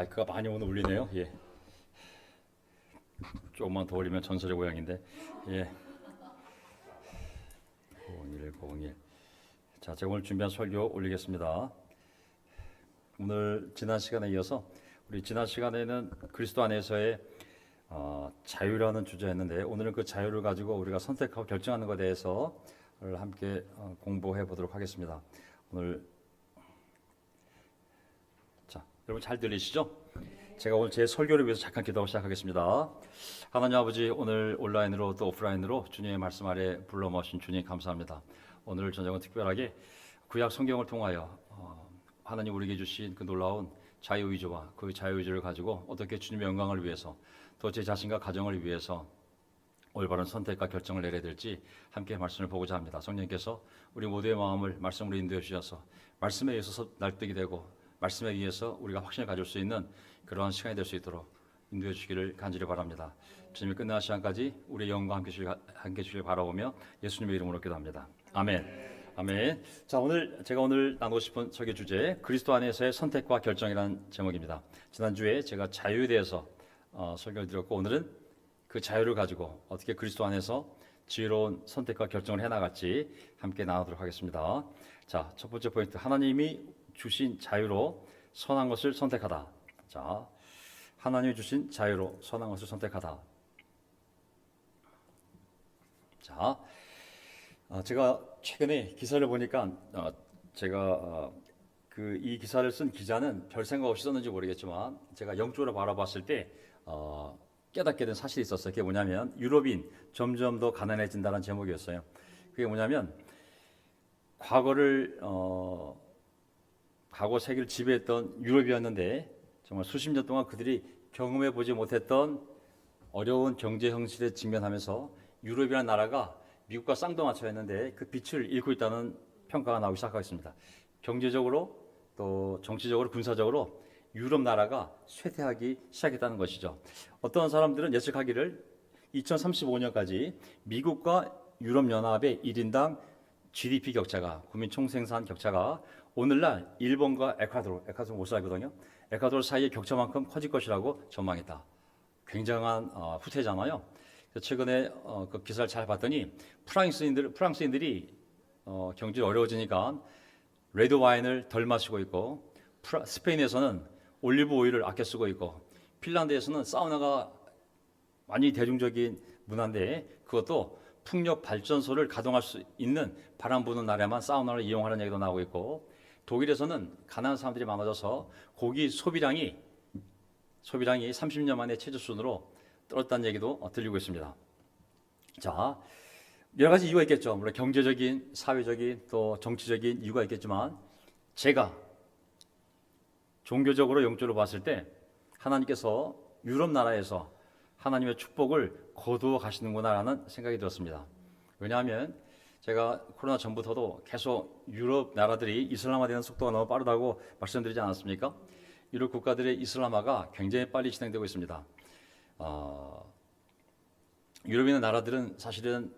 마이크가 많이 오늘 울리네요. 예. 조금만 더 올리면 전설의 고향인데. 예. 0101. 자, 제가 오늘 준비한 설교 올리겠습니다. 오늘 지난 시간에 이어서 우리 지난 시간에는 그리스도 안에서의 자유라는 주제였는데 오늘은 그 자유를 가지고 우리가 선택하고 결정하는 것에 대해서 함께 공부해 보도록 하겠습니다. 오늘 자, 여러분 잘 들리시죠? 제가 오늘 제 설교를 위해서 잠깐 기도하고 시작하겠습니다. 하나님 아버지, 오늘 온라인으로 또 오프라인으로 주님의 말씀 아래 불러 모신 주님 감사합니다. 오늘 저녁은 특별하게 구약 성경을 통하여 하나님 우리에게 주신 그 놀라운 자유의지와 그 자유의지를 가지고 어떻게 주님의 영광을 위해서 또 제 자신과 가정을 위해서 올바른 선택과 결정을 내려야 될지 함께 말씀을 보고자 합니다. 성령께서 우리 모두의 마음을 말씀으로 인도해 주셔서 말씀에 의해서 날뛰게 되고 말씀에 의해서 우리가 확신을 가질 수 있는 그러한 시간이 될 수 있도록 인도해 주시기를 간절히 바랍니다. 주님이 끝나는 시간까지 우리의 영광과 함께 주시길 바라보며 예수님의 이름으로 기도합니다. 아멘. 아멘. 자, 제가 오늘 나누고 싶은 설교 주제 그리스도 안에서의 선택과 결정이라는 제목입니다. 지난주에 제가 자유에 대해서 설교를 드렸고 오늘은 그 자유를 가지고 어떻게 그리스도 안에서 지혜로운 선택과 결정을 해나갈지 함께 나누도록 하겠습니다. 자, 첫 번째 포인트, 하나님이 주신 자유로 선한 것을 선택하다. 자, 하나님이 주신 자유로 선한 것을 선택하다. 자, 제가 최근에 기사를 보니까 제가 이 기사를 쓴 기자는 별 생각 없이 썼는지 모르겠지만 제가 영적으로 바라봤을 때 깨닫게 된 사실이 있었어요. 그게 뭐냐면 유럽인 점점 더 가난해진다는 제목이었어요. 그게 뭐냐면 과거 세계를 지배했던 유럽이었는데 정말 수십 년 동안 그들이 경험해 보지 못했던 어려운 경제 현실에 직면하면서 유럽이라는 나라가 미국과 쌍둥이처였는데 그 빛을 잃고 있다는 평가가 나오기 시작하겠습니다. 경제적으로 또 정치적으로 군사적으로 유럽 나라가 쇠퇴하기 시작했다는 것이죠. 어떤 사람들은 예측하기를 2035년까지 미국과 유럽 연합의 1인당 GDP 격차가, 국민 총생산 격차가 오늘날 일본과 에콰도르 못 살거든요. 에콰도르 사이의 격차만큼 커질 것이라고 전망했다. 굉장한 후퇴잖아요. 최근에 그 기사를 잘 봤더니 프랑스인들이 경제가 어려워지니까 레드 와인을 덜 마시고 있고, 스페인에서는 올리브 오일을 아껴 쓰고 있고, 핀란드에서는 사우나가 많이 대중적인 문화인데 그것도 풍력 발전소를 가동할 수 있는 바람 부는 날에만 사우나를 이용하는 얘기도 나오고 있고, 독일에서는 가난한 사람들이 많아져서 고기 소비량이 30년 만에 최저수준으로 떨어졌다는 얘기도 들리고 있습니다. 자, 여러 가지 이유가 있겠죠. 물론 경제적인, 사회적인, 또 정치적인 이유가 있겠지만 제가 종교적으로 영적으로 봤을 때 하나님께서 유럽 나라에서 하나님의 축복을 거두어 가시는구나라는 생각이 들었습니다. 왜냐하면 제가 코로나 전부터도 계속 유럽 나라들이 이슬람화되는 속도가 너무 빠르다고 말씀드리지 않았습니까? 유럽 국가들의 이슬람화가 굉장히 빨리 진행되고 있습니다. 유럽에 있는 나라들은 사실은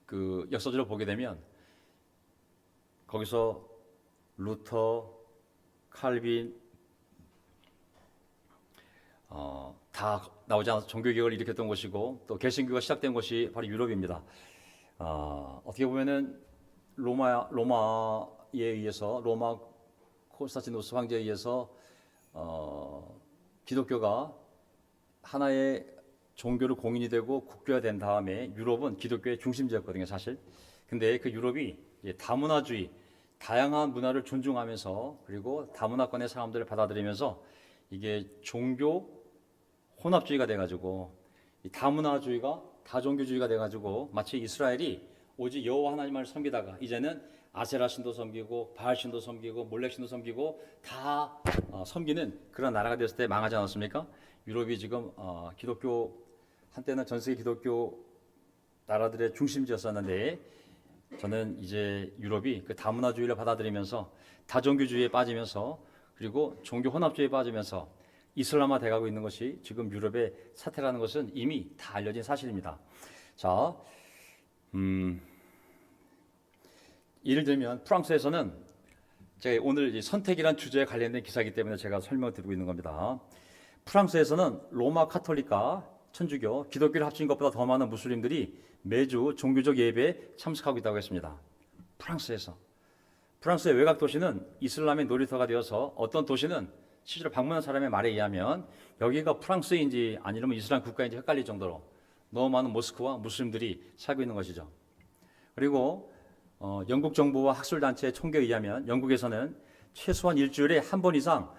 그 역사적으로 보게 되면 거기서 루터, 칼빈 다 나오지 않아서 종교개혁을 일으켰던 곳이고 또 개신교가 시작된 곳이 바로 유럽입니다. 어떻게 보면은 로마에 의해서 로마 콘스탄티누스 황제에 의해서 기독교가 하나의 종교로 공인이 되고 국교가 된 다음에 유럽은 기독교의 중심지였거든요, 사실. 근데 그 유럽이 다문화주의, 다양한 문화를 존중하면서 그리고 다문화권의 사람들을 받아들이면서 이게 종교 혼합주의가 돼가지고 이 다문화주의가 다종교주의가 돼가지고 마치 이스라엘이 오직 여호와 하나님을 섬기다가 이제는 아세라 신도 섬기고 바알 신도 섬기고 몰렉 신도 섬기고 다 섬기는 그런 나라가 됐을 때 망하지 않았습니까? 유럽이 지금 기독교 한때는 전 세계 기독교 나라들의 중심지였었는데 저는 이제 유럽이 그 다문화주의를 받아들이면서 다종교주의에 빠지면서 그리고 종교 혼합주의에 빠지면서 이슬람화 돼가고 있는 것이 지금 유럽의 사태라는 것은 이미 다 알려진 사실입니다. 자, 예를 들면 프랑스에서는 제가 오늘 이 선택이란 주제에 관련된 기사이기 때문에 제가 설명을 드리고 있는 겁니다. 프랑스에서는 로마 카톨릭과 천주교, 기독교를 합친 것보다 더 많은 무슬림들이 매주 종교적 예배에 참석하고 있다고 했습니다. 프랑스의 외곽 도시는 이슬람의 놀이터가 되어서 어떤 도시는 실제로 방문한 사람의 말에 의하면 여기가 프랑스인지 아니면 이슬람 국가인지 헷갈릴 정도로 너무 많은 모스크와 무슬림들이 살고 있는 것이죠. 그리고 영국 정부와 학술단체의 통계에 의하면 영국에서는 최소한 일주일에 한 번 이상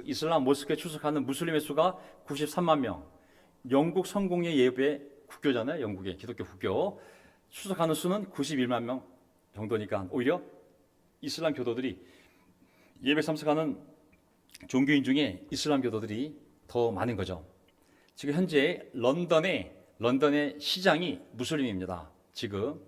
이슬람 모스크에 출석하는 무슬림의 수가 93만 명. 영국 성공의 예배 국교잖아요. 영국의 기독교 국교. 출석하는 수는 91만 명 정도니까 오히려 이슬람 교도들이 예배 참석하는 종교인 중에 이슬람 교도들이 더 많은 거죠. 지금 현재 런던의 시장이 무슬림입니다. 지금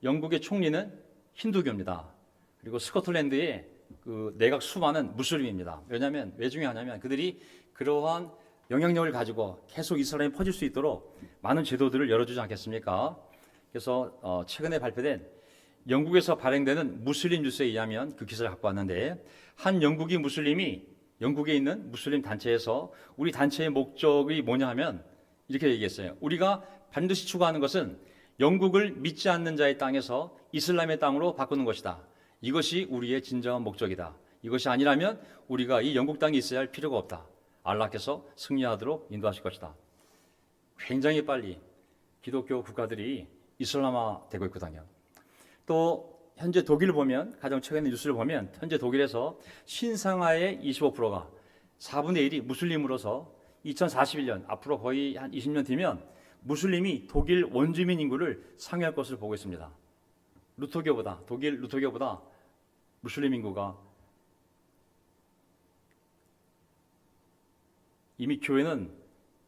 영국의 총리는 힌두교입니다. 그리고 스코틀랜드의 그 내각 수반은 무슬림입니다. 왜냐하면 왜 중요하냐면 그들이 그러한 영향력을 가지고 계속 이슬람이 퍼질 수 있도록 많은 제도들을 열어주지 않겠습니까? 그래서 최근에 발표된 영국에서 발행되는 무슬림 뉴스에 의하면 그 기사를 갖고 왔는데 한 영국인 무슬림이 영국에 있는 무슬림 단체에서 우리 단체의 목적이 뭐냐 하면 이렇게 얘기했어요. 우리가 반드시 추구하는 것은 영국을 믿지 않는 자의 땅에서 이슬람의 땅으로 바꾸는 것이다. 이것이 우리의 진정한 목적이다. 이것이 아니라면 우리가 이 영국 땅에 있어야 할 필요가 없다. 알라께서 승리하도록 인도하실 것이다. 굉장히 빨리 기독교 국가들이 이슬람화 되고 있거든요. 또 현재 독일을 보면 가장 최근의 뉴스를 보면 현재 독일에서 신상아의 25%가 4분의 1이 무슬림으로서 2041년 앞으로 거의 한 20년 뒤면 무슬림이 독일 원주민 인구를 상회할 것을 보고 있습니다. 독일 루터교보다 무슬림 인구가 이미 교회는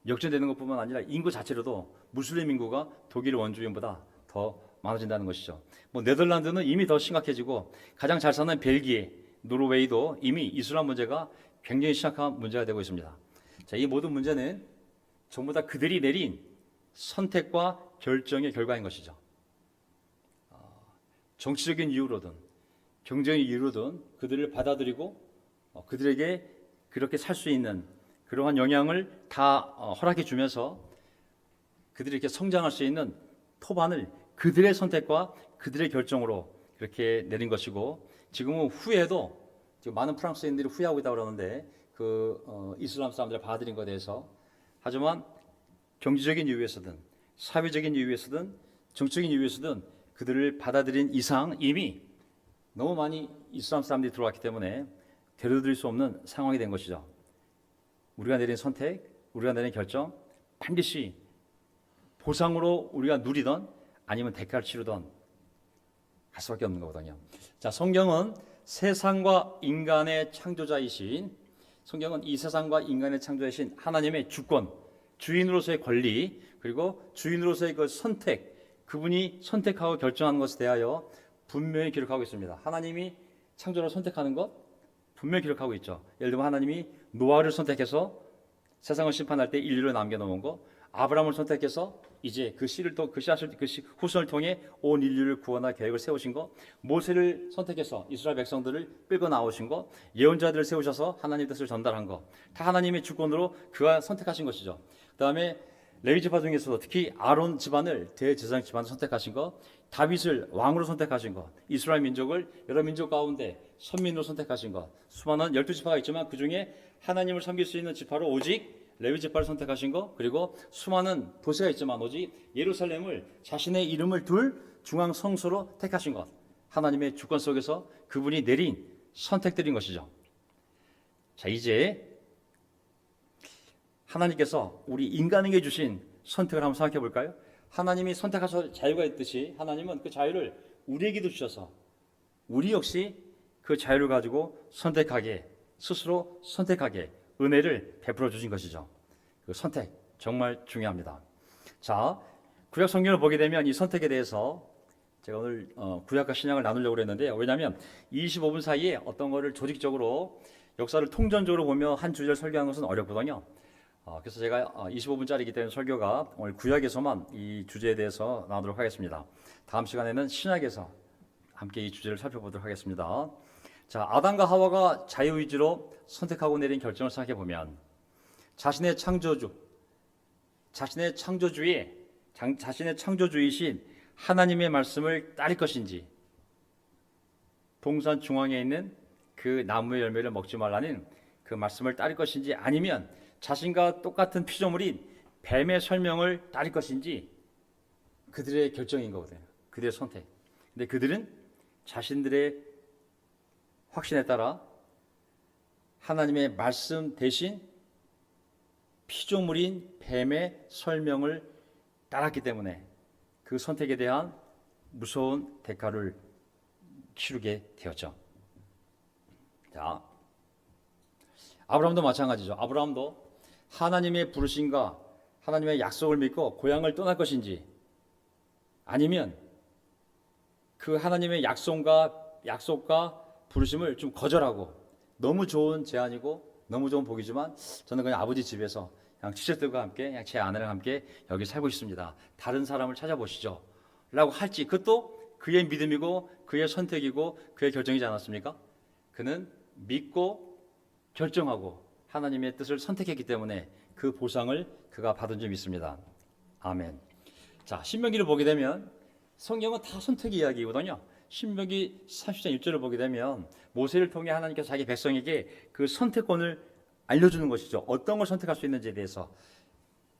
역전되는 것뿐만 아니라 인구 자체로도 무슬림 인구가 독일 원주민보다 더 많아진다는 것이죠. 네덜란드는 이미 더 심각해지고 가장 잘 사는 벨기에, 노르웨이도 이미 이슬람 문제가 굉장히 심각한 문제가 되고 있습니다. 자, 이 모든 문제는 전부 다 그들이 내린 선택과 결정의 결과인 것이죠. 정치적인 이유로든 경제의 이유로든 그들을 받아들이고 그들에게 그렇게 살 수 있는 그러한 영향을 다 허락해 주면서 그들이 이렇게 성장할 수 있는 토반을 그들의 선택과 그들의 결정으로 그렇게 내린 것이고 지금은 후에도 지금 많은 프랑스인들이 후회하고 있다고 그러는데 이슬람 사람들을 받아들인 것에 대해서 하지만 경제적인 이유에서든 사회적인 이유에서든 정치적인 이유에서든 그들을 받아들인 이상 이미 너무 많이 이슬람 사람들이 들어왔기 때문에 데려드릴 수 없는 상황이 된 것이죠. 우리가 내린 선택, 우리가 내린 결정 반드시 보상으로 우리가 누리던 아니면 대가를 치르던 할 수밖에 없는 거거든요. 자, 성경은 세상과 인간의 창조자이신 성경은 이 세상과 인간의 창조자이신 하나님의 주권, 주인으로서의 권리 그리고 주인으로서의 그 선택, 그분이 선택하고 결정하는 것에 대하여 분명히 기록하고 있습니다. 하나님이 창조를 선택하는 것 분명히 기록하고 있죠. 예를 들면 하나님이 노아를 선택해서 세상을 심판할 때 인류를 남겨놓은 거, 아브라함을 선택해서 이제 그 후손을 통해 온 인류를 구원할 계획을 세우신 거, 모세를 선택해서 이스라엘 백성들을 끌고 나오신 거, 예언자들을 세우셔서 하나님의 뜻을 전달한 거, 다 하나님의 주권으로 그가 선택하신 것이죠. 그다음에 레위 지파 중에서도 특히 아론 집안을 대제사장 집안을 선택하신 거, 다윗을 왕으로 선택하신 것, 이스라엘 민족을 여러 민족 가운데 선민으로 선택하신 것, 수많은 12지파가 있지만 그 중에 하나님을 섬길 수 있는 지파로 오직 레위 지파를 선택하신 것, 그리고 수많은 도시가 있지만 오직 예루살렘을 자신의 이름을 둘 중앙 성소로 택하신 것, 하나님의 주권 속에서 그분이 내린 선택들인 것이죠. 자, 이제 하나님께서 우리 인간에게 주신 선택을 한번 생각해 볼까요? 하나님이 선택하셔 자유가 있듯이 하나님은 그 자유를 우리에게도 주셔서 우리 역시 그 자유를 가지고 스스로 선택하게 은혜를 베풀어 주신 것이죠. 그 선택 정말 중요합니다. 자, 구약 성경을 보게 되면 이 선택에 대해서 제가 오늘 구약과 신약을 나누려고 했는데요. 왜냐하면 25분 사이에 어떤 거를 조직적으로 역사를 통전적으로 보며 한 주제를 설교하는 것은 어렵거든요. 그래서 제가 25분짜리이기 때문에 설교가 오늘 구약에서만 이 주제에 대해서 나누도록 하겠습니다. 다음 시간에는 신약에서 함께 이 주제를 살펴보도록 하겠습니다. 자, 아담과 하와가 자유의지로 선택하고 내린 결정을 생각해 보면 자신의 창조주이신 하나님의 말씀을 따를 것인지, 동산 중앙에 있는 그 나무의 열매를 먹지 말라는 그 말씀을 따를 것인지, 아니면 자신과 똑같은 피조물인 뱀의 설명을 따를 것인지 그들의 결정인 거거든요. 그들의 선택. 근데 그들은 자신들의 확신에 따라 하나님의 말씀 대신 피조물인 뱀의 설명을 따랐기 때문에 그 선택에 대한 무서운 대가를 치르게 되었죠. 자, 아브라함도 마찬가지죠. 아브라함도 하나님의 부르심과 하나님의 약속을 믿고 고향을 떠날 것인지, 아니면 그 하나님의 약속과 부르심을 좀 거절하고, 너무 좋은 제안이고 너무 좋은 복이지만 저는 그냥 아버지 집에서 그냥 친척들과 함께, 그냥 제 아내랑 함께 여기 살고 있습니다, 다른 사람을 찾아보시죠 라고 할지, 그것도 그의 믿음이고 그의 선택이고 그의 결정이지 않았습니까? 그는 믿고 결정하고 하나님의 뜻을 선택했기 때문에 그 보상을 그가 받은 줄 믿습니다. 아멘. 자, 신명기를 보게 되면 성경은 다 선택 이야기거든요. 신명기 30장 1절을 보게 되면 모세를 통해 하나님께서 자기 백성에게 그 선택권을 알려주는 것이죠. 어떤 걸 선택할 수 있는지에 대해서.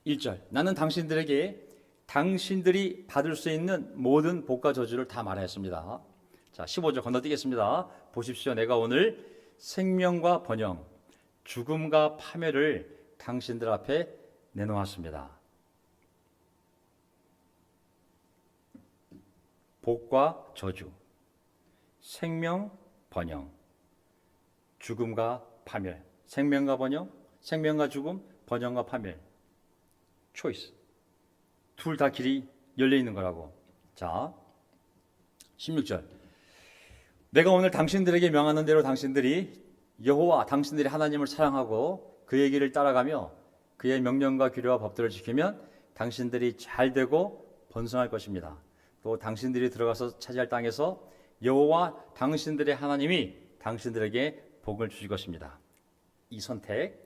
1절, 나는 당신들에게 당신들이 받을 수 있는 모든 복과 저주를 다 말하였습니다. 자, 15절 건너뛰겠습니다. 보십시오. 내가 오늘 생명과 번영, 죽음과 파멸을 당신들 앞에 내놓았습니다. 복과 저주, 생명, 번영, 죽음과 파멸. 생명과 번영, 생명과 죽음, 번영과 파멸. 초이스. 둘 다 길이 열려 있는 거라고. 자, 16절. 내가 오늘 당신들에게 명하는 대로 당신들이 여호와 당신들이 하나님을 사랑하고 그의 길을 따라가며 그의 명령과 규례와 법들을 지키면 당신들이 잘 되고 번성할 것입니다. 또 당신들이 들어가서 차지할 땅에서 여호와 당신들의 하나님이 당신들에게 복을 주실 것입니다. 이 선택,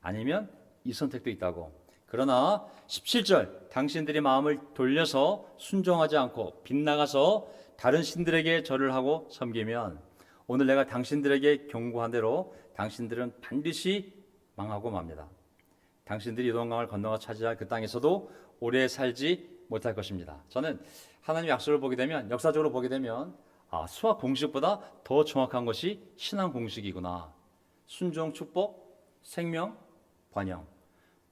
아니면 이 선택도 있다고. 그러나 17절, 당신들이 마음을 돌려서 순종하지 않고 빗나가서 다른 신들에게 절을 하고 섬기면 오늘 내가 당신들에게 경고한 대로 당신들은 반드시 망하고 맙니다. 당신들이 요단강을 건너가 차지할 그 땅에서도 오래 살지 못할 것입니다. 저는 하나님의 약속을 보게 되면, 역사적으로 보게 되면, 수학 공식보다 더 정확한 것이 신앙 공식이구나. 순종, 축복, 생명, 번영.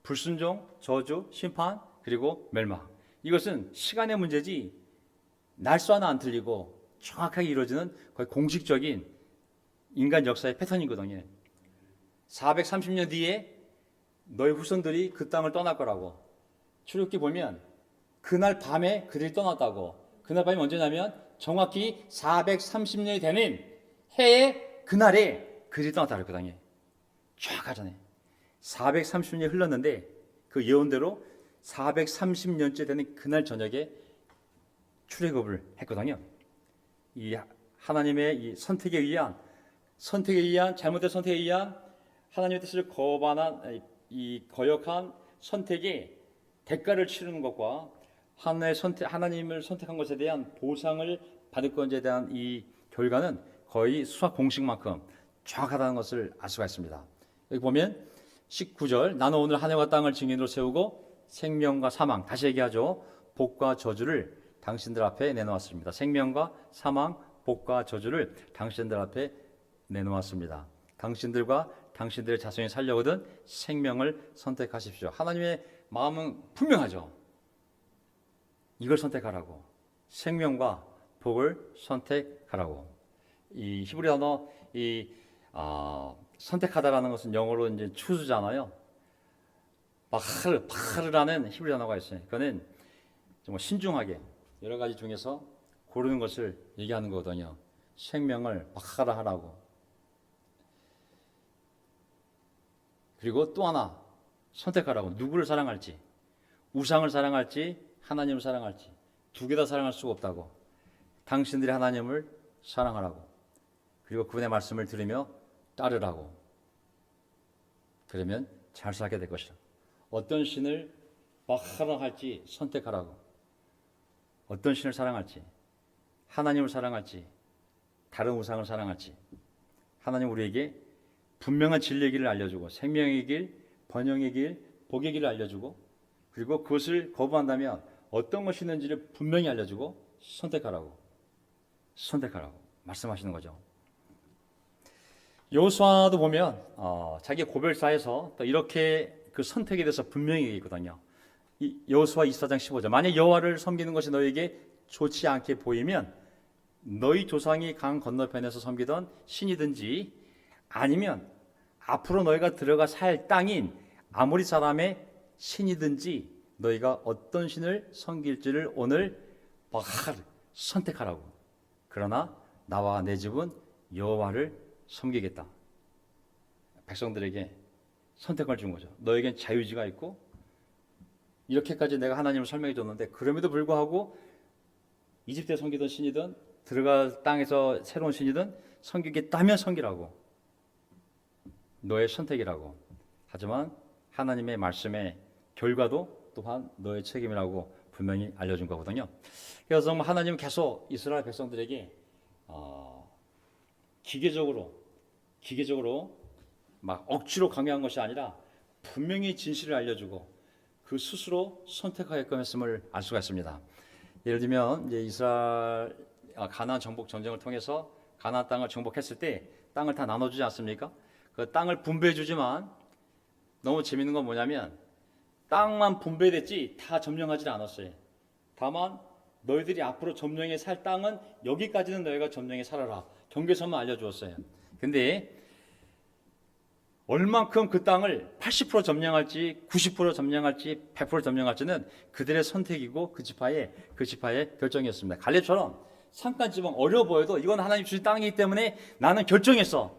불순종, 저주, 심판, 그리고 멸망. 이것은 시간의 문제지 날수 하나 안 틀리고 정확하게 이루어지는 거의 공식적인 인간 역사의 패턴이거든요. 430년 뒤에 너희 후손들이 그 땅을 떠날 거라고. 출애굽기 보면 그날 밤에 그들이 떠났다고. 그날 밤이 언제냐면 정확히 430년이 되는 해의 그날에 그들이 떠났다고 그랬거든요. 정확하잖아요. 430년이 흘렀는데 그 예언대로 430년째 되는 그날 저녁에 출애굽을 했거든요. 이 하나님의 이 선택에 의한 잘못된 선택에 의한 하나님의 뜻을 거반한 이 거역한 선택의 대가를 치르는 것과 하나님을 선택한 것에 대한 보상을 받을 것에 대한 이 결과는 거의 수학 공식만큼 정확하다는 것을 알 수가 있습니다. 여기 보면 19절, 나는 오늘 하늘과 땅을 증인으로 세우고 생명과 사망, 다시 얘기하죠, 복과 저주를 당신들 앞에 내놓았습니다. 생명과 사망, 복과 저주를 당신들 앞에 내놓았습니다. 당신들과 당신들의 자손이 살려거든 생명을 선택하십시오. 하나님의 마음은 분명하죠. 이걸 선택하라고. 생명과 복을 선택하라고. 이 히브리 단어 선택하다라는 것은 영어로 이제 추수잖아요. 바흐르라는 히브리 단어가 있어요. 그거는 정말 신중하게 여러 가지 중에서 고르는 것을 얘기하는 거거든요. 생명을 바하라 하라고. 그리고 또 하나 선택하라고. 누구를 사랑할지, 우상을 사랑할지 하나님을 사랑할지, 두 개 다 사랑할 수가 없다고. 당신들이 하나님을 사랑하라고. 그리고 그분의 말씀을 들으며 따르라고. 그러면 잘 살게 될 것이라. 어떤 신을 막 사랑할지 선택하라고. 어떤 신을 사랑할지, 하나님을 사랑할지, 다른 우상을 사랑할지. 하나님 우리에게 분명한 진리의 길을 알려주고 생명의 길, 번영의 길, 복의 길을 알려주고, 그리고 그것을 거부한다면 어떤 것이 있는지를 분명히 알려주고 선택하라고 말씀하시는 거죠. 여호수아도 보면 자기 고별사에서 또 이렇게 그 선택에 대해서 분명히 얘기했거든요. 여호수아 24장 15절, 만약 여호와를 섬기는 것이 너에게 좋지 않게 보이면 너희 조상이 강 건너편에서 섬기던 신이든지 아니면 앞으로 너희가 들어가 살 땅인 아모리 사람의 신이든지 너희가 어떤 신을 섬길지를 오늘 선택하라고. 그러나 나와 내 집은 여호와를 섬기겠다. 백성들에게 선택을 준 거죠. 너에겐 자유의지가 있고 이렇게까지 내가 하나님을 설명해 줬는데 그럼에도 불구하고 이집트에 섬기던 신이든 들어갈 땅에서 새로운 신이든 섬기겠다면 섬기라고. 너의 선택이라고. 하지만 하나님의 말씀의 결과도 또한 너의 책임이라고 분명히 알려준 거거든요. 그래서 정말 하나님은 계속 이스라엘 백성들에게 기계적으로 막 억지로 강요한 것이 아니라 분명히 진실을 알려주고 그 스스로 선택하게끔 했음을 알 수가 있습니다. 예를 들면 이제 이스라엘 가나안 정복 전쟁을 통해서 가나안 땅을 정복했을 때 땅을 다 나눠주지 않습니까? 그 땅을 분배해주지만 너무 재밌는 건 뭐냐면 땅만 분배됐지 다 점령하지 않았어요. 다만 너희들이 앞으로 점령해 살 땅은 여기까지는 너희가 점령해 살아라. 경계선만 알려주었어요. 근데 얼만큼 그 땅을 80% 점령할지 90% 점령할지 100% 점령할지는 그들의 선택이고 그 지파의 결정이었습니다. 갈렙처럼 산간지방 어려워 보여도 이건 하나님 주신 땅이기 때문에 나는 결정했어.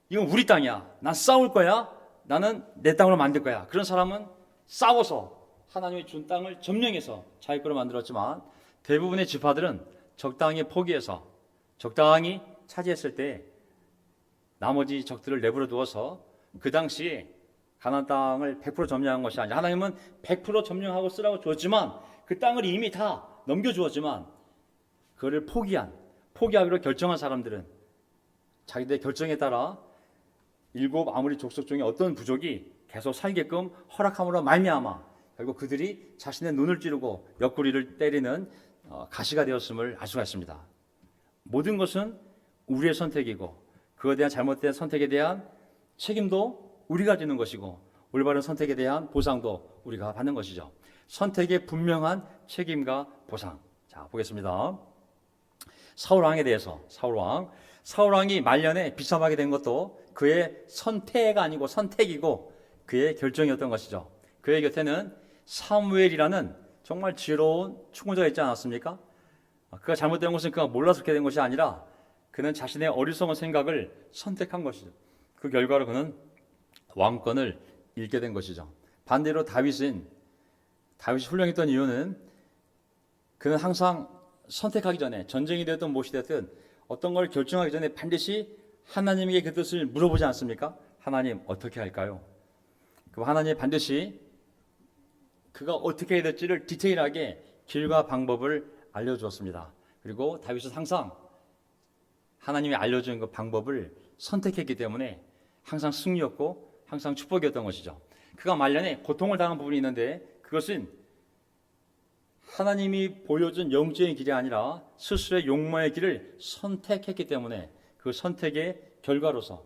이건 우리 땅이야. 난 싸울 거야. 나는 내 땅으로 만들 거야. 그런 사람은 싸워서 하나님이 준 땅을 점령해서 자기 거로 만들었지만 대부분의 지파들은 적당히 포기해서 적당히 차지했을 때 나머지 적들을 내버려 두어서 그 당시에 가나안 땅을 100% 점령한 것이 아니라 하나님은 100% 점령하고 쓰라고 줬지만 그 땅을 이미 다 넘겨주었지만 그거를 포기하기로 결정한 사람들은 자기들의 결정에 따라 일곱 아무리 족속 중에 어떤 부족이 계속 살게끔 허락함으로 말미암아 결국 그들이 자신의 눈을 찌르고 옆구리를 때리는 가시가 되었음을 알 수가 있습니다. 모든 것은 우리의 선택이고 그에 대한 잘못된 선택에 대한 책임도 우리가 지는 것이고 올바른 선택에 대한 보상도 우리가 받는 것이죠. 선택의 분명한 책임과 보상. 자, 보겠습니다. 사울왕에 대해서 사울왕이 말년에 비참하게 된 것도 그의 선택가 아니고 선택이고 그의 결정이었던 것이죠. 그의 곁에는 사무엘이라는 정말 지혜로운 충고자가 있지 않았습니까? 그가 잘못된 것은 그가 몰라서 그렇게 된 것이 아니라 그는 자신의 어리석은 생각을 선택한 것이죠. 그 결과로 그는 왕권을 잃게 된 것이죠. 반대로 다윗이 훌륭했던 이유는 그는 항상 선택하기 전에 전쟁이 되었든 무엇이 되었든 어떤 걸 결정하기 전에 반드시 하나님에게 그 뜻을 물어보지 않습니까? 하나님 어떻게 할까요? 그럼 하나님 반드시 그가 어떻게 해야 될지를 디테일하게 길과 방법을 알려주었습니다. 그리고 다윗은 항상 하나님이 알려준 그 방법을 선택했기 때문에 항상 승리였고 항상 축복이었던 것이죠. 그가 말년에 고통을 당한 부분이 있는데 그것은 하나님이 보여준 영적인 길이 아니라 스스로의 욕망의 길을 선택했기 때문에 그 선택의 결과로서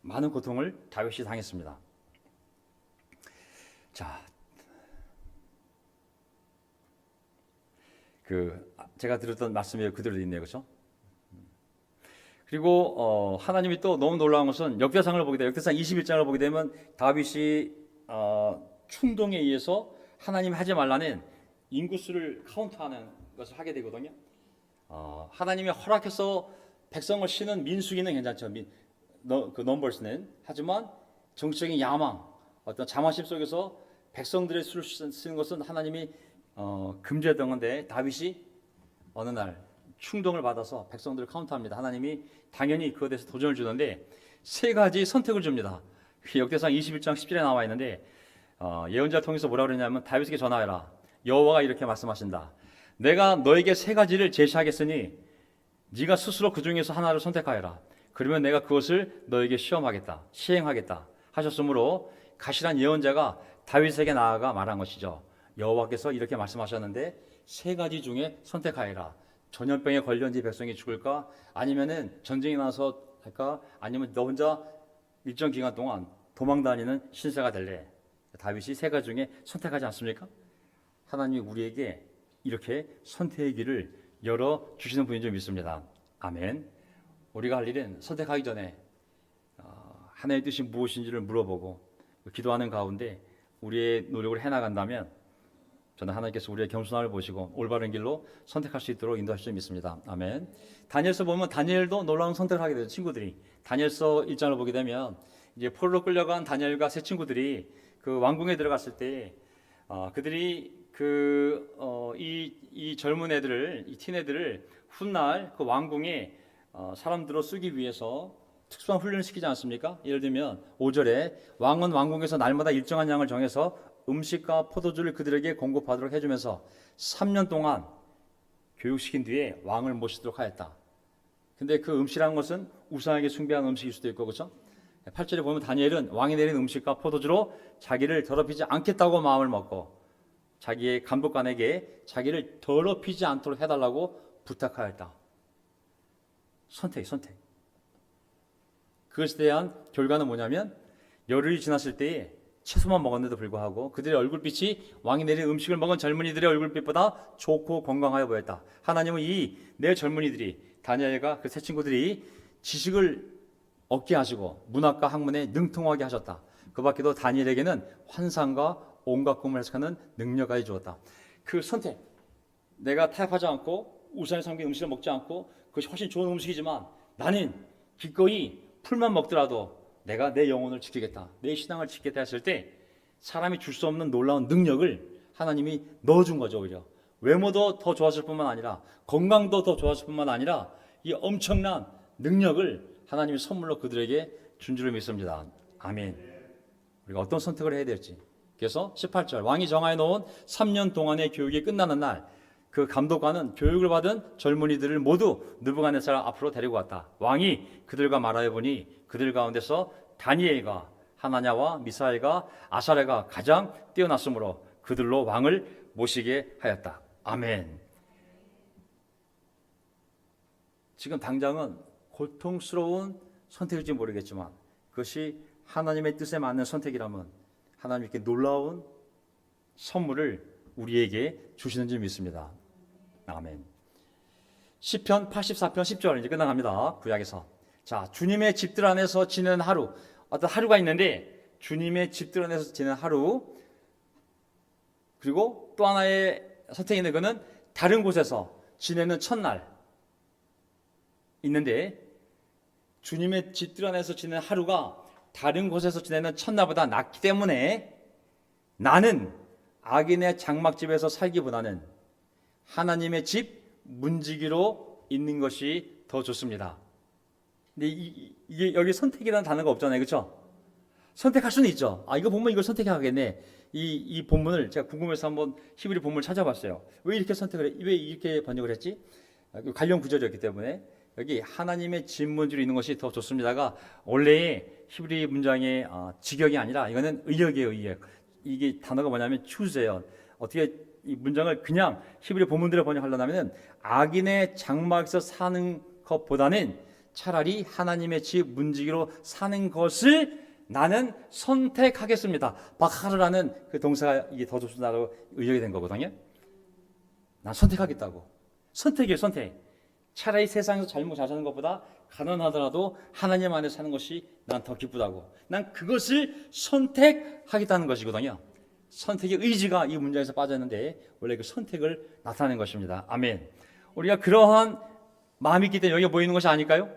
많은 고통을 다윗이 당했습니다. 자, 제가 들었던 말씀이 그대로 있네요, 그렇죠? 그리고 하나님이 또 너무 놀라운 것은 역대상을 보게 돼요. 역대상 21장을 보게 되면 다윗이 충동에 의해서 하나님이 하지 말라는 인구수를 카운트하는 것을 하게 되거든요. 하나님이 허락해서 백성을 쉬는 민수기는 괜찮죠. 그 넘버스는. 하지만 정치적인 야망, 어떤 자만심 속에서 백성들의 수를 쓰는 것은 하나님이 금지했던 건데 다윗이 어느 날 충동을 받아서 백성들을 카운트합니다. 하나님이 당연히 그것에 대해서 도전을 주는데 세 가지 선택을 줍니다. 역대상 21장 10절에 나와 있는데 예언자를 통해서 뭐라고 그러냐면 다윗에게 전하여라. 여호와가 이렇게 말씀하신다. 내가 너에게 세 가지를 제시하겠으니 네가 스스로 그 중에서 하나를 선택하여라. 그러면 내가 그것을 너에게 시행하겠다 하셨으므로 가시란 예언자가 다윗에게 나아가 말한 것이죠. 여호와께서 이렇게 말씀하셨는데 세 가지 중에 선택하여라. 전염병에 걸려 네 백성이 죽을까? 아니면은 전쟁이 나서 할까? 아니면 너 혼자 일정 기간 동안 도망 다니는 신세가 될래? 다윗이 세 가지 중에 선택하지 않습니까? 하나님이 우리에게 이렇게 선택의 길을 열어 주시는 분인 줄 믿습니다. 아멘. 우리가 할 일은 선택하기 전에 하나님의 뜻이 무엇인지를 물어보고 기도하는 가운데 우리의 노력을 해나간다면 저는 하나님께서 우리의 겸손함을 보시고 올바른 길로 선택할 수 있도록 인도하실 줄 믿습니다. 아멘. 다니엘서 보면 다니엘도 놀라운 선택을 하게 돼요. 친구들이 다니엘서 1장을 보게 되면 이제 포로로 끌려간 다니엘과 세 친구들이 그 왕궁에 들어갔을 때 그들이 이 젊은 애들을, 이 티네들을 훗날 그 왕궁에 사람들로 쓰기 위해서 특수한 훈련을 시키지 않습니까? 예를 들면 5절에 왕은 왕궁에서 날마다 일정한 양을 정해서 음식과 포도주를 그들에게 공급하도록 해주면서 3년 동안 교육시킨 뒤에 왕을 모시도록 하였다. 근데 그 음식이라는 것은 우상에게 숭배하는 음식일 수도 있고, 그렇죠? 8절에 보면 다니엘은 왕이 내린 음식과 포도주로 자기를 더럽히지 않겠다고 마음을 먹고 자기의 감독관에게 자기를 더럽히지 않도록 해달라고 부탁하였다. 선택. 그것에 대한 결과는 뭐냐면 열흘이 지났을 때에 채소만 먹었는데도 불구하고 그들의 얼굴빛이 왕이 내린 음식을 먹은 젊은이들의 얼굴빛보다 좋고 건강하여 보였다. 하나님은 이 네 젊은이들이 다니엘과 그 세 친구들이 지식을 얻게 하시고 문학과 학문에 능통하게 하셨다. 그 밖에도 다니엘에게는 환상과 온갖 꿈을 해석하는 능력까지 주었다. 그 선택, 내가 타협하지 않고 우상에 섬긴 음식을 먹지 않고 그것이 훨씬 좋은 음식이지만 나는 기꺼이 풀만 먹더라도 내가 내 영혼을 지키겠다, 내 신앙을 지키겠다 했을 때 사람이 줄 수 없는 놀라운 능력을 하나님이 넣어준 거죠. 오히려 외모도 더 좋았을 뿐만 아니라 건강도 더 좋았을 뿐만 아니라 이 엄청난 능력을 하나님이 선물로 그들에게 준 줄을 믿습니다. 아멘. 우리가 어떤 선택을 해야 될지. 그래서 18절 왕이 정하여 놓은 3년 동안의 교육이 끝나는 날 그 감독관은 교육을 받은 젊은이들을 모두 느부갓네살 앞으로 데리고 왔다. 왕이 그들과 말하여 보니 그들 가운데서 다니엘과 하나냐와 미사엘과 아사랴가 가장 뛰어났으므로 그들로 왕을 모시게 하였다. 아멘. 지금 당장은 고통스러운 선택일지 모르겠지만 그것이 하나님의 뜻에 맞는 선택이라면 하나님께 놀라운 선물을 우리에게 주시는 줄 믿습니다. 아멘. 시편 84편 10절 이제 끝나갑니다. 구약에서. 자, 주님의 집들 안에서 지내는 하루. 어떤 하루가 있는데 주님의 집들 안에서 지내는 하루. 그리고 또 하나의 선택이 있는 것은 다른 곳에서 지내는 첫날 있는데 주님의 집들 안에서 지내는 하루가 다른 곳에서 지내는 첫날보다 낫기 때문에 나는 악인의 장막집에서 살기보다는 하나님의 집 문지기로 있는 것이 더 좋습니다. 근데 이게 여기 선택이라는 단어가 없잖아요, 그렇죠? 선택할 수는 있죠. 이거 보면 이걸 선택하겠네. 이 본문을 제가 궁금해서 한번 히브리 본문을 찾아봤어요. 왜 이렇게 왜 이렇게 번역을 했지? 관련 구절이었기 때문에 여기 하나님의 집 문지로 있는 것이 더 좋습니다가 원래의 히브리 문장의 직역이 아니라 이거는 의역이에요, 의역. 이게 단어가 뭐냐면 chose예요. 어떻게 이 문장을 그냥 히브리 본문대로 번역하려면 악인의 장막에서 사는 것보다는 차라리 하나님의 집 문지기로 사는 것을 나는 선택하겠습니다. 바카르라는 그 동사가 이게 더 좋습니다라고 의역이 된 거거든요. 난 선택하겠다고. 선택이에요, 선택. 차라리 세상에서 잘 먹고 잘 사는 것보다 가난하더라도 하나님 안에 사는 것이 난 더 기쁘다고. 난 그것을 선택하겠다는 것이거든요. 선택의 의지가 이 문장에서 빠졌는데 원래 그 선택을 나타내는 것입니다. 아멘. 우리가 그러한 마음이 있기 때문에 여기에 모이는 것이 아닐까요?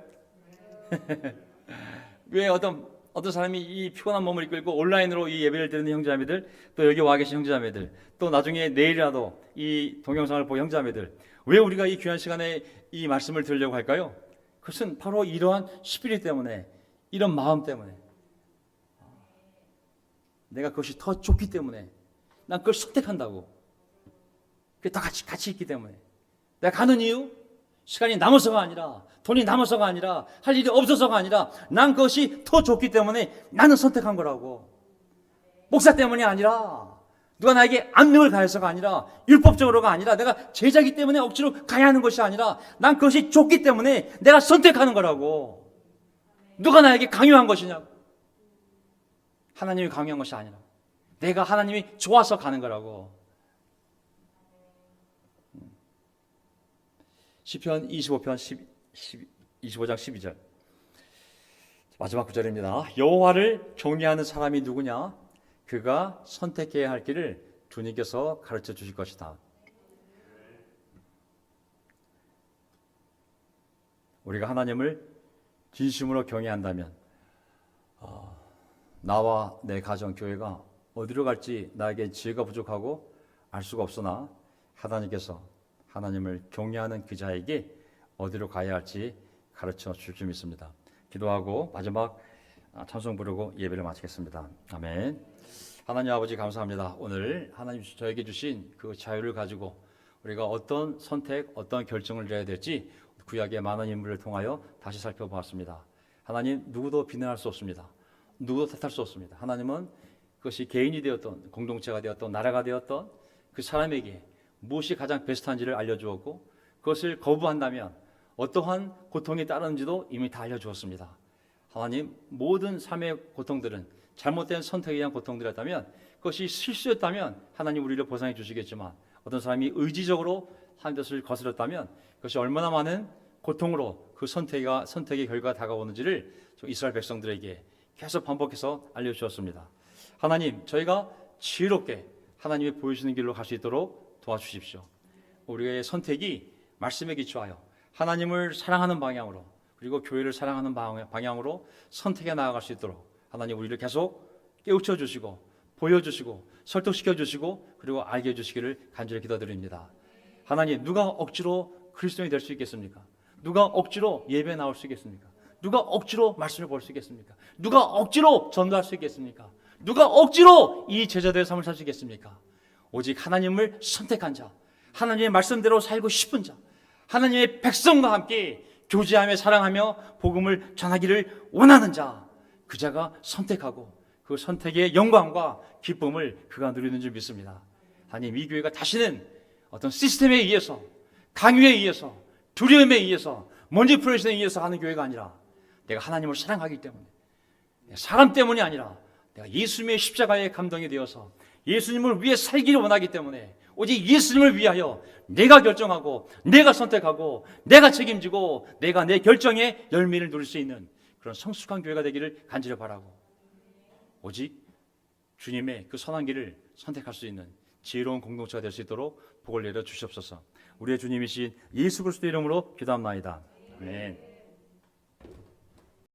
왜 어떤 어떤 사람이 이 피곤한 몸을 이끌고 온라인으로 이 예배를 드리는 형제자매들, 또 여기 와 계신 형제자매들, 또 나중에 내일이라도 이 동영상을 볼 형제자매들, 왜 우리가 이 귀한 시간에 이 말씀을 들으려고 할까요? 그것은 바로 이러한 스피릿 때문에, 이런 마음 때문에, 내가 그것이 더 좋기 때문에 난 그걸 선택한다고. 그게 다 같이 있기 때문에. 내가 가는 이유? 시간이 남아서가 아니라, 돈이 남아서가 아니라, 할 일이 없어서가 아니라, 난 그것이 더 좋기 때문에 나는 선택한 거라고. 목사 때문이 아니라, 누가 나에게 압력을 가해서가 아니라, 율법적으로가 아니라, 내가 제자이기 때문에 억지로 가야 하는 것이 아니라, 난 그것이 좋기 때문에 내가 선택하는 거라고. 누가 나에게 강요한 것이냐고. 하나님이 강요한 것이 아니라 내가 하나님이 좋아서 가는 거라고. 시편 25편 25장 12절 마지막 구절입니다. 여호와를 경외하는 사람이 누구냐? 그가 선택해야 할 길을 주님께서 가르쳐 주실 것이다. 우리가 하나님을 진심으로 경외한다면 나와 내 가정, 교회가 어디로 갈지 나에게 지혜가 부족하고 알 수가 없으나 하나님께서 하나님을 경외하는 그 자에게 어디로 가야 할지 가르쳐 줄 줄 믿습니다. 기도하고 마지막 찬송 부르고 예배를 마치겠습니다. 아멘. 하나님 아버지 감사합니다. 오늘 하나님 저에게 주신 그 자유를 가지고 우리가 어떤 선택, 어떤 결정을 내야 될지 구약의 많은 인물을 통하여 다시 살펴보았습니다. 하나님 누구도 비난할 수 없습니다. 누구도 탓할 수 없습니다. 하나님은 그것이 개인이 되었던, 공동체가 되었던, 나라가 되었던 그 사람에게 무엇이 가장 베스트한지를 알려주었고 그것을 거부한다면 어떠한 고통이 따르는지도 이미 다 알려주었습니다. 하나님 모든 삶의 고통들은 잘못된 선택에 의한 고통들이었다면, 그것이 실수였다면 하나님 우리를 보상해 주시겠지만, 어떤 사람이 의지적으로 하나님 뜻을 거스렸다면 그것이 얼마나 많은 고통으로 그 선택의 결과가 다가오는지를 이스라엘 백성들에게 계속 반복해서 알려주셨습니다. 하나님, 저희가 지혜롭게 하나님이 보여주시는 길로 갈 수 있도록 도와주십시오. 우리의 선택이 말씀에 기초하여 하나님을 사랑하는 방향으로, 그리고 교회를 사랑하는 방향으로 선택해 나아갈 수 있도록 하나님 우리를 계속 깨우쳐 주시고 보여주시고 설득시켜 주시고 그리고 알게 해주시기를 간절히 기도드립니다. 하나님, 누가 억지로 그리스도인이 될 수 있겠습니까? 누가 억지로 예배에 나올 수 있겠습니까? 누가 억지로 말씀을 볼 수 있겠습니까? 누가 억지로 전도할 수 있겠습니까? 누가 억지로 이 제자들의 삶을 살 수 있겠습니까? 오직 하나님을 선택한 자, 하나님의 말씀대로 살고 싶은 자, 하나님의 백성과 함께 교제하며 사랑하며 복음을 전하기를 원하는 자, 그 자가 선택하고 그 선택의 영광과 기쁨을 그가 누리는 줄 믿습니다. 하나님, 이 교회가 다시는 어떤 시스템에 의해서, 강요에 의해서, 두려움에 의해서, 머니플레이션에 의해서 하는 교회가 아니라 내가 하나님을 사랑하기 때문에, 사람 때문이 아니라 내가 예수님의 십자가에 감동이 되어서 예수님을 위해 살기를 원하기 때문에 오직 예수님을 위하여 내가 결정하고 내가 선택하고 내가 책임지고 내가 내 결정의 열매를 누릴 수 있는 그런 성숙한 교회가 되기를 간절히 바라고, 오직 주님의 그 선한 길을 선택할 수 있는 지혜로운 공동체가 될 수 있도록 복을 내려 주시옵소서. 우리의 주님이신 예수 그리스도의 이름으로 기도합나이다. 아멘.